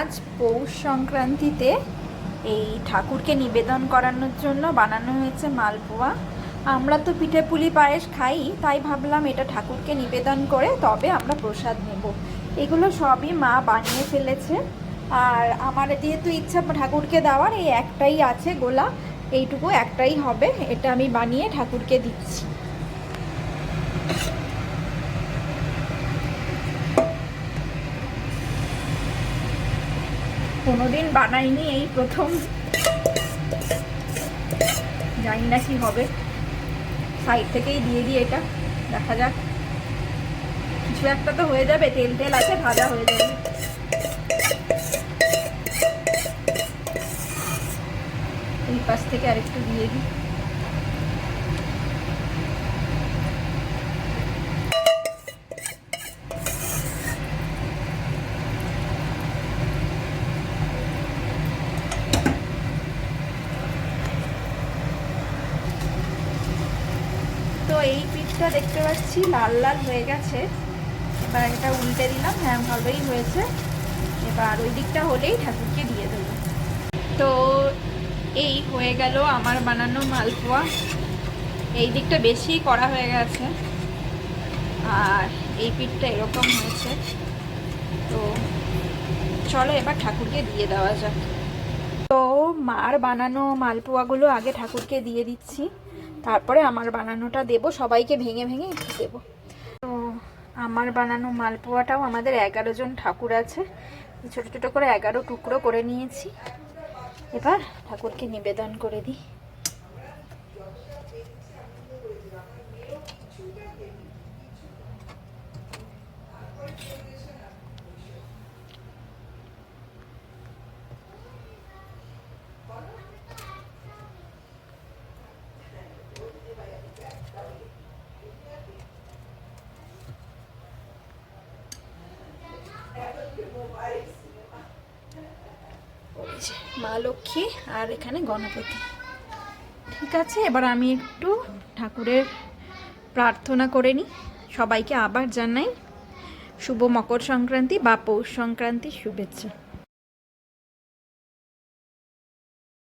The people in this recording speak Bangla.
আজ পৌষ সংক্রান্তিতে এই ঠাকুরকে নিবেদন করানোর জন্য বানানো হয়েছে মালপোয়া। আমরা তো পিঠে পুলি পায়েস খাই, তাই ভাবলাম এটা ঠাকুরকে নিবেদন করে তবে আমরা প্রসাদ নেব। এগুলো সবই মা বানিয়ে ফেলেছে। আর আমার যেহেতু ইচ্ছা ঠাকুরকে দেওয়ার, এই একটাই আছে গোলা, এইটুকু একটাই হবে, এটা আমি বানিয়ে ঠাকুরকে দিচ্ছি। কোনোদিন বানাইনি, এই প্রথম, জানি না কি হবে। সাইড থেকেই দিয়ে দিই, এটা দেখা যাক, কিছু একটা তো হয়ে যাবে, তেল তেল আছে, ভাজা হয়ে যাবে। এই পাশ থেকে আরেকটু দিয়ে দিই। তো এই পিঠটা দেখতে পাচ্ছি লাল লাল হয়ে গেছে, এবার এটা উল্টে দিলাম। হ্যাঁ, ভালোই হয়েছে। এবার ওই দিকটা হলেই ঠাকুরকে দিয়ে দেবো। তো এই হয়ে গেল আমার বানানো মালপোয়া। এই দিকটা বেশি করা হয়ে গেছে আর এই পিঠটা এরকম হয়েছে। তো চলো এবার ঠাকুরকে দিয়ে দেওয়া যাক। তো মার বানানো মালপোয়াগুলো আগে ঠাকুরকে দিয়ে দিচ্ছি, তারপরে আমার বানানোটা দেব, সবাইকে ভেঙে ভেঙে একটু দেবো। তো আমার বানানো মালপোয়াটাও, আমাদের 11 জন ঠাকুর আছে, ছোটো ছোটো করে 11 টুকরো করে নিয়েছি। এবার ঠাকুরকে নিবেদন করে দিই। মা লক্ষ্মী আর এখানে গণপতি। ঠিক আছে, এবার আমি একটু ঠাকুরের প্রার্থনা করে নিই। সবাইকে আবার জানাই শুভ মকর সংক্রান্তি বা পৌষ সংক্রান্তির শুভেচ্ছা।